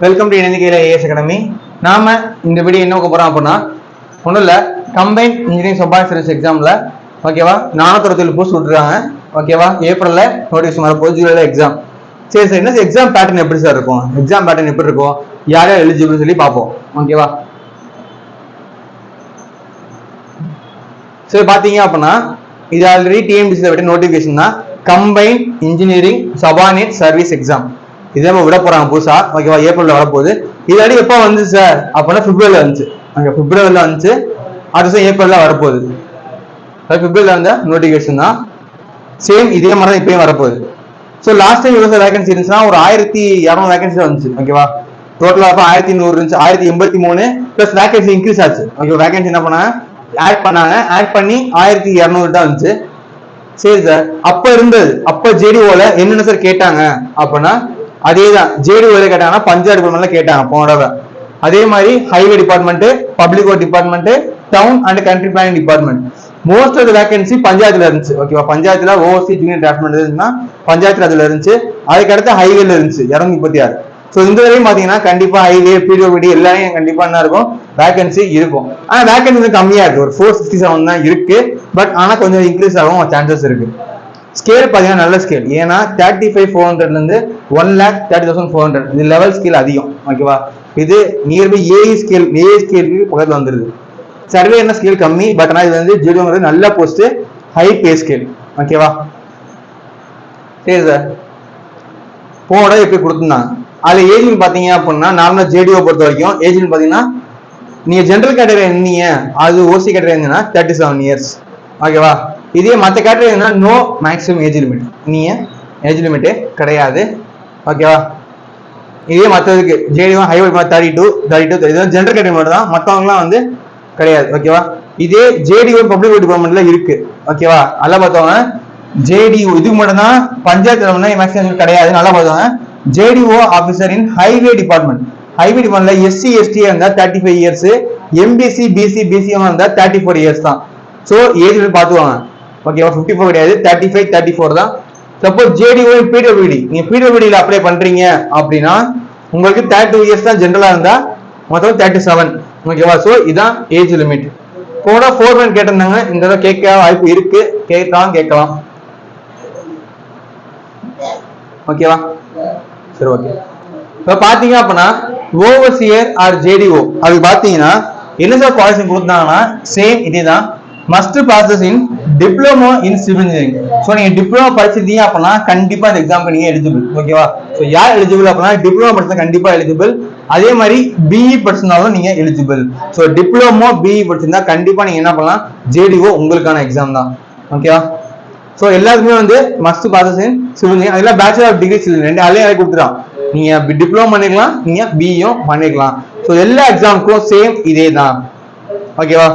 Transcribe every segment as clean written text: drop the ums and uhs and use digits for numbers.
Welcome to இணைந்திக்கையில் AS academy. நாம இந்த வீடியோ என்ன போறோம் அப்படின்னா, ஒன்றும் இல்லை, கம்பைன் இன்ஜினியரிங் சப்பார்ட் சர்வீஸ் எக்ஸாமில் ஓகேவா 467 போஸ்ட் விட்டுருக்காங்க. ஓகேவா, ஏப்ரலில் நோட்டிஃபிகேஷன் வரப்போகுது, ஜூலையில் எக்ஸாம். சரி சார், என்ன எக்ஸாம் பேட்டர்ன் எப்படி சார் இருக்கும், எக்ஸாம் பேட்டர்ன் எப்படி இருக்கும், யார் யார் எலிஜிபிள் சொல்லி பார்ப்போம். ஓகேவா, சரி பார்த்தீங்க அப்படின்னா இது ஆல்ரெடி டிஎன்பிசியில் விட்ட நோட்டிஃபிகேஷன் தான். Combine engineering subordinate service exam இதே நம்ம விட போறாங்க புதுசா. ஓகேவா, ஏப்ரல்ல வரப்போகுது. இது எப்போ வந்து சார் அப்படின்னா பிப்ரவரியில் வந்துச்சு. அங்கே பிப்ரவரியில் வந்துச்சு, அடுத்த வருஷம் ஏப்ரல்ல வரப்போகுது. பிப்ரவரியில் வந்த நோட்டிஃபிகேஷன் தான். சேம் இதே மாதிரி தான் இப்பயும் வரப்போகுது. ஸோ லாஸ்ட் டைம் எவ்வளோ வேகன்சி இருந்துச்சுன்னா ஒரு 1200 வேகன்சி தான் வந்துச்சு. ஓகேவா, டோட்டலாக 1100 இருந்துச்சு. 1083 ப்ளஸ் வேகன்சி இன்க்ரீஸ் ஆச்சு. ஓகே, வேகன்சி என்ன பண்ணாங்க, ஆட் பண்ணி 1200 தான் வந்துச்சு. சரி சார், அப்ப இருந்தது அப்ப ஜேடிஓல என்னென்ன சார் கேட்டாங்க அப்படின்னா, அதேதான் ஜேடிஓல கேட்டாங்கன்னா பஞ்சாயத்து டிபார்ட்மெண்ட்ல கேட்டாங்க போன தடவை. அதே மாதிரி highway department, public work department, town and country planning department. Most of the vacancy பஞ்சாயத்துல இருந்துச்சு. ஓகேவா, பஞ்சாயத்துல ஓசி ஜூனியர் டிராஃப்ட்மெண்ட் இருந்துச்சுன்னா பஞ்சாயத்துல அதுல இருந்துச்சு. அதுக்கடுத்து ஹைவேல இருந்துச்சு 236. ஸோ இந்த வரையும் பாத்தீங்கன்னா கண்டிப்பா ஹைவே பிடபிள்யூடி எல்லாமே கண்டிப்பா என்ன இருக்கும், வேகன்சி இருக்கும். ஆனா வேகன்சி வந்து கம்மியா இருக்கு, ஒரு 467 தான் இருக்கு. பட் ஆனா கொஞ்சம் இன்க்ரீஸ் ஆகும் சான்சஸ் இருக்கு. ஸ்கேல் பாத்தீங்கன்னா நல்ல ஸ்கேல், ஏன்னா 35,400 இருந்து 1,30,400 இது லெவல் ஸ்கேல் அதிகம். ஓகேவா, இது நியர்பை ஏஇ ஸ்கேலுக்கு பக்கத்துல வந்துருது. சர்வே என்ன ஸ்கேல் கம்மி, பட் ஆனா இது வந்து ஜிடிஓங்கிறது நல்ல போஸ்ட், ஹை பே ஸ்கேல். ஓகேவா, சரி சார், போன எப்படி கொடுத்துருந்தாங்க. அதுல ஏஜ்னு பாத்தீங்க அப்படின்னா நார்மலா ஜேடிஓ பொறுத்த வரைக்கும் ஏஜ்னு பாத்தீங்கன்னா நீங்க ஜென்ரல் கேட்டகரி இருந்தீங்க, அது ஓசி கேட்டகரி இருந்தீங்கன்னா 37 இயர்ஸ். ஓகேவா, இதே மற்ற கேட்டகரி இருந்தா நோ மேக்ஸிமம் ஏஜ் லிமிட், நீங்க ஏஜ் லிமிட்டே கிடையாது. ஓகேவா, இதே மற்றதுக்கு ஜேடிஓ ஹைவே 32 இதுதான் ஜென்ரல் கேட்டகரி மட்டும் தான், மற்றவங்கலாம் வந்து கிடையாது. ஓகேவா, இதே ஜேடிஓ பப்ளிக் டிபார்ட்மெண்ட்ல இருக்கு. ஓகேவா, நல்லா பார்த்தவங்க ஜேடிஓ இதுக்கு மட்டும் தான், பஞ்சாயத்து மேக்ஸிமம் கிடையாது. நல்லா பார்த்தவங்க ஜேடிஓ ஆபீசர் இன் ஹைவே டிபார்ட்மெண்ட்ல எஸ்சி எஸ்டி இருந்தா 35 இயர்ஸ், எம்பிசி பிசி பிசிஎம் இருந்தா 34 இயர்ஸ் தான். ஸோ ஏஜ் பார்த்துவாங்க. ஓகேவா, 54 கிடையாது, 35 34 தான். சப்போஸ் ஜேடிஓ பிடபிள்யூடி நீங்க பிடபிள்யூடியில் அப்ளை பண்றீங்க அப்படின்னா உங்களுக்கு 32 இயர்ஸ் தான் ஜென்ரலா இருந்தா, மொத்தம் 37. ஓகேவா, ஸோ இதான் ஏஜ் லிமிட். போனா 4 கேட்டிருந்தாங்க, இந்த தடவை கேட்க வாய்ப்பு இருக்கு, கேட்கலாம். ஓகேவா, சரி ஓகே. இப்போ பாத்தீங்க அப்படின்னா ஓவர்சியர் ஆர் ஜேடிஓ அது பாத்தீங்கன்னா என்ன சார் பாலிசி கொடுத்தாங்கன்னா சேம் இதே தான். Must bosses in diploma in civil engineering. So நீங்க டிப்ளமோ படிச்சிருந்தீங்க அப்படின்னா கண்டிப்பா இந்த எக்ஸாமுக்கு நீங்க எலிஜிபிள். ஓகேவா, ஸோ யார் எலிஜிபிள் அப்படின்னா டிப்ளமோ படிச்சா கண்டிப்பா எலிஜிபிள். அதே மாதிரி பிஇ படிச்சிருந்தாலும் நீங்க எலிஜிபிள். ஸோ டிப்ளமோ பிஇ படிச்சிருந்தா கண்டிப்பா நீங்க என்ன பண்ணலாம், ஜேடிஓ உங்களுக்கான எக்ஸாம் தான். ஓகேவா, ஸோ எல்லாத்துக்குமே வந்து must bosses in civil engineering, அதெல்லாம் பேச்சுலர் ஆஃப் டிகிரி சிவில் ரெண்டு அதே கொடுத்துறான். நீங்க டிப்ளமோ பண்ணிக்கலாம், நீங்க பிஇயும் பண்ணிக்கலாம். ஸோ எல்லா எக்ஸாமுக்கும் சேம் இதே தான். ஓகேவா,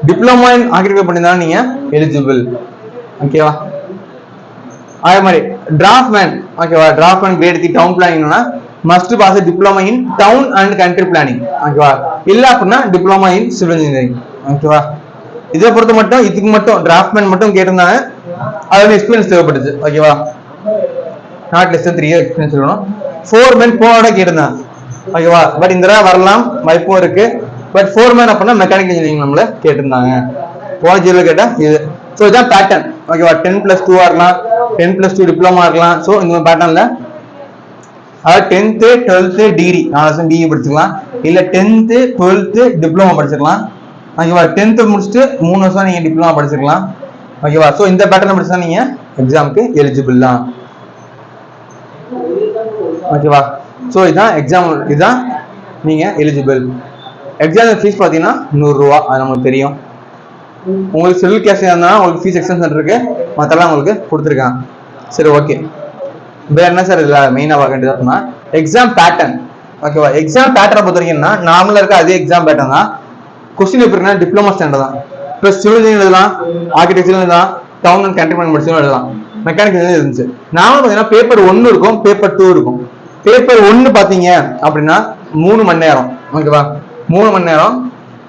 டிப்ளமோ இன் ஆர்கிடெக்சர் பண்ணியிருந்தாலும் நீங்க எலிஜிபிள். ஓகேவா, அதே மாதிரி டிராஃப்ட்மேன். ஓகேவா, டிராஃப்ட்மேன் கிரேட் 3 டவுன் பிளானிங்னா must pass diploma in town and country planning. ஓகேவா, இல்ல அப்படின்னா டிப்ளமோ இன் சிவில் இன்ஜினியரிங். ஓகேவா, இதை பொறுத்த மட்டும் இதுக்கு மட்டும் டிராஃப்ட்மேன் மட்டும் கேட்டிருந்தாங்க, அதோட எக்ஸ்பீரியன்ஸ் தேவைப்படுது. ஓகேவா, not less than 3 year experience இருக்கணும். 4 men போனோட கேட்டிருந்தாங்க. ஓகேவா, பட் இந்த தடவை வரலாம் வாய்ப்பும் இருக்கு. பட் 4 men அப்படின்னா மெக்கானிக்கல் இன்ஜினியரிங் நம்மள கேட்டிருந்தாங்க. போன ஜீரோ கேட்டா இது. ஸோ இதான் பேட்டர்ன். ஓகேவா, 10+2 இருக்கலாம், 10+2 டிப்ளமா இருக்கலாம். ஸோ இந்த பேட்டர்ன்ல அதாவது 10th 12th டிகிரி 4 வருஷம் பிஇ படிச்சுக்கலாம், இல்ல 10th 12th டிப்ளமா படிச்சிருக்கலாம். ஓகேவா, 10th முடிச்சுட்டு 3 வருஷம் நீங்க டிப்ளமா படிச்சிருக்கலாம். ஓகேவா, ஸோ இந்த பேட்டர்ன் படிச்சா நீங்க எக்ஸாமுக்கு எலிஜிபிள் தான். ஓகேவா, ஸோ இதான் எக்ஸாம், இதுதான் நீங்க எலிஜிபிள். எக்ஸாம் ஃபீஸ் பார்த்தீங்கன்னா 100 ரூபா, அது நமக்கு தெரியும். உங்களுக்கு ஷெட்யூல் கேஸ்ட் இருந்தால் உங்களுக்கு ஃபீஸ் எக்ஸ்டென்ஷன் இருக்கு, மற்றெல்லாம் உங்களுக்கு கொடுத்துருக்காங்க. சரி ஓகே, வேற என்ன சார் இதில் மெயினாக பார்க்க வேண்டியதுன்னா எக்ஸாம் பேட்டர்ன். ஓகேவா, எக்ஸாம் பேட்டர்னை பொறுத்த வரைக்கும்னா நார்மலாக இருக்க அதே எக்ஸாம் பேட்டர்ன் தான். கொஸ்டின் எப்படின்னா டிப்ளமோ ஸ்டாண்டர்ட் தான், ப்ளஸ் சிவில் இன்ஜினியரிங் எழுதலாம், ஆர்கிடெக்சர் எழுதலாம், டவுன் அண்ட் கண்ட்ரி பிளானிங் படிச்சும் எழுதலாம், மெக்கானிக்கல் இருந்துச்சு. நாம பார்த்தீங்கன்னா பேப்பர் 1 இருக்கும், பேப்பர் 2 இருக்கும். பேப்பர் 1 பார்த்தீங்க அப்படின்னா 3 மணி நேரம். ஓகேவா, 3 மணி நேரம்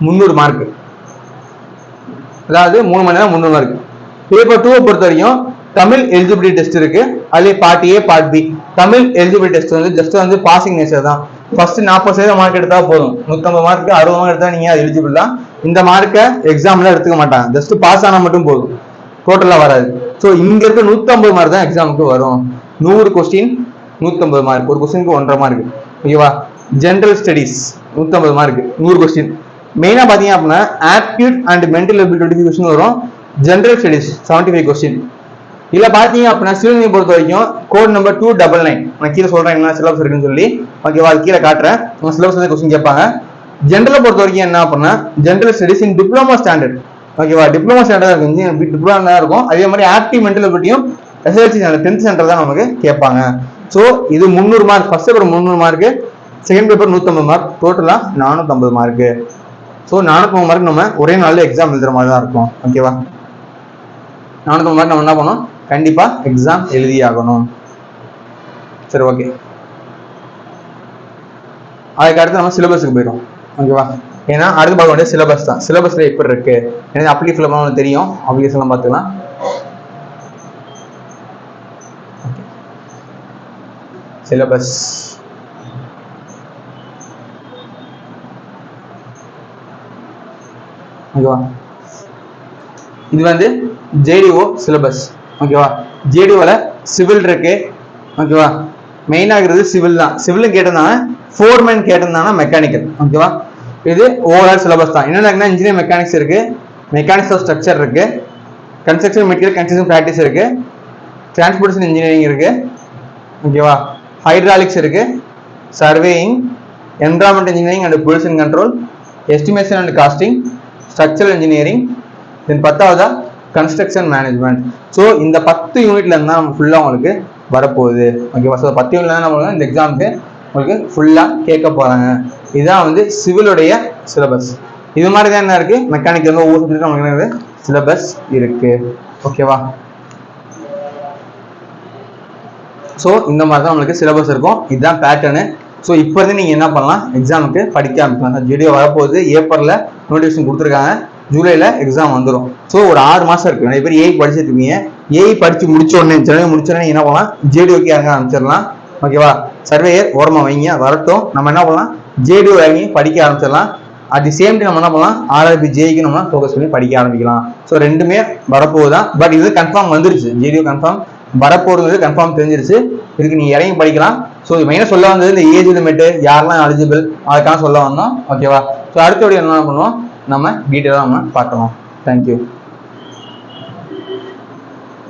300 மார்க், அதாவது 3 மணி நேரம் 300 மார்க். பேப்பர் 2 பொறுத்த வரைக்கும் தமிழ் எலிஜிபிலிட்டி டெஸ்ட் இருக்கு, அதுலேயே part A part B. Tamil eligibility test வந்து ஜஸ்ட் வந்து பாசிங் நேச்சர் தான். ஃபர்ஸ்ட் 40% மார்க் எடுத்தா போதும். 150 மார்க்கு 60 மார்க் எடுத்தா நீங்க எலிஜிபிள் தான். இந்த மார்க்கை எக்ஸாம்ல எடுத்துக்க மாட்டாங்க, ஜஸ்ட் பாஸ் ஆனா மட்டும் போதும், டோட்டலா வராது. ஸோ இங்க இருக்க 150 மார்க் தான் எக்ஸாமுக்கு வரும். 100 கொஸ்டின் 150 மார்க், ஒரு கொஸ்டினுக்கு 1.5 மார்க். ஓகேவா? General studies 150 mark 100 question. மெயினா பாத்தீங்க அப்படின்னா aptitude and mental ability question வரும். General studies 75 question. இதுல பாத்தீங்க அப்படின்னா சிவகங்கை பொறுத்த வரைக்கும் கோட் நம்பர் 299 நான் கீழே சொல்றேன் என்ன சிலபஸ் இருக்குன்னு சொல்லி. ஓகேவா? அது கீழே காட்டுறேன். உங்க சிலபஸ் வந்து கொஸ்டின் கேட்பாங்க. ஜென்ரலை பொறுத்த வரைக்கும் என்ன அப்படின்னா general studies in diploma standard. ஓகேவா? டிப்ளமோ ஸ்டாண்டர்ட் இருக்கும், டிப்ளமோ தான் இருக்கும். அதே மாதிரி ஆக்டிவ் மென்டல் எபிலிட்டியும் எஸ்எல்சி 10th சென்டர் தான் நமக்கு கேட்பாங்க. ஸோ இது 300 mark. First paper 300 mark, second paper 150 mark, டோட்டலா 450 மார்க். ஸோ 450 மார்க் நம்ம ஒரே நாள்ல எக்ஸாம் எழுதுற மாதிரி தான் இருக்கும். ஓகேவா? 450 மார்க் நம்ம என்ன பண்ணோம், கண்டிப்பா எக்ஸாம் எழுதி ஆகணும். சரி, ஓகே. அதுக்கு அடுத்து நம்ம சிலபஸுக்கு போயிடும். ஓகேவா? ஏன்னா அடுத்து பார்க்க வேண்டிய சிலபஸ் தான். சிலபஸ்ல எப்படி இருக்கு ஏன்னா அப்ளிகேஷன் தெரியும், அப்ளிகேஷன் பார்த்துக்கலாம். சிலபஸ் ஓகேவா? இது வந்து ஜேடிஓ சிலபஸ். ஓகேவா? ஜேடிஓல சிவில் இருக்கு. ஓகேவா? மெயினா இருக்கிறது சிவில் தான். சிவில் கேட்டிருந்தாங்க, ஃபோர்மேன் கேட்டிருந்தாங்க மெக்கானிக்கல். ஓகேவா? இது ஓவரால் சிலபஸ் தான். என்னன்னா இன்ஜினியர் மெக்கானிக்ஸ் இருக்கு, மெக்கானிக்ஸ் ஆஃப் ஸ்ட்ரக்சர் இருக்கு, கன்ஸ்ட்ரக்ஷன் மெட்டீரியல் கன்ஸ்ட்ரக்ஷன் பிராக்டிஸ் இருக்கு, டிரான்ஸ்போர்டேஷன் இன்ஜினியரிங் இருக்கு. ஓகேவா? ஹைட்ராலிக்ஸ் இருக்கு, surveying, environment engineering and pollution control, estimation and costing, structural engineering, then 10வது கன்ஸ்ட்ரக்ஷன் மேனேஜ்மெண்ட். ஸோ இந்த 10 யூனிட்ல இருந்தா நம்ம ஃபுல்லா உங்களுக்கு வரப்போகுது. ஓகேவா? ஸோ 10 யூனிட்ல தான் நம்ம இந்த எக்ஸாமுக்கு உங்களுக்கு ஃபுல்லா கேட்க போறாங்க. இதுதான் வந்து சிவிலுடைய சிலபஸ். இது மாதிரி தான் என்ன இருக்கு, மெக்கானிக்கல் ஒவ்வொரு நமக்கு சிலபஸ் இருக்கு. ஓகேவா? ஸோ இந்த மாதிரி தான் உங்களுக்கு சிலபஸ் இருக்கும். இதுதான் பேட்டர்னு. ஸோ இப்போ இருந்து நீங்க என்ன பண்ணலாம், எக்ஸாமுக்கு படிக்க ஆரம்பிக்கலாம். ஜிடிஓ வரப்போகுது, ஏப்ரல்ல நோட்டிஃபிகேஷன் கொடுத்துருக்காங்க, ஜூலைல எக்ஸாம் வந்துடும். ஸோ ஒரு 6 மாசம் இருக்கு. நிறைய பேர் ஏஐ படிச்சுட்டு இருக்கீங்க. ஏஐ படிச்சு முடிச்ச உடனே என்ன பண்ணலாம், ஜேடிஓக்கு இறங்க ஆரம்பிச்சிடலாம். ஓகேவா? சர்வேயர் ஓரமா வைங்க, வரட்டும். நம்ம என்ன பண்ணலாம், ஜேடிஓ இறங்கி படிக்க ஆரம்பிச்சிடலாம். அட் தி சேம் டைம் நம்ம என்ன பண்ணலாம், ஆர்ஆர்பி ஜேஇக்கு நம்ம ஃபோக்கஸ் பண்ணி படிக்க ஆரம்பிக்கலாம். ஸோ ரெண்டுமே வரப்போகுதான். பட் இது கன்ஃபார்ம் வந்துருச்சு, ஜேடிஓ கன்ஃபார்ம் வரப்போறது கன்ஃபார்ம் தெரிஞ்சிருச்சு. இதுக்கு நீ இறங்கி படிக்கலாம். ஸோ மெயினாக சொல்ல வந்தது இந்த ஏஜ் லிமிட், யாரெல்லாம் எலிஜிபிள், அதுக்காக சொல்ல வந்தோம். ஓகேவா? ஸோ அடுத்த வீடியோ என்ன பண்ணுவோம், நம்ம டீட்டெயிலாக நம்ம பார்க்கலாம். தேங்க்யூ.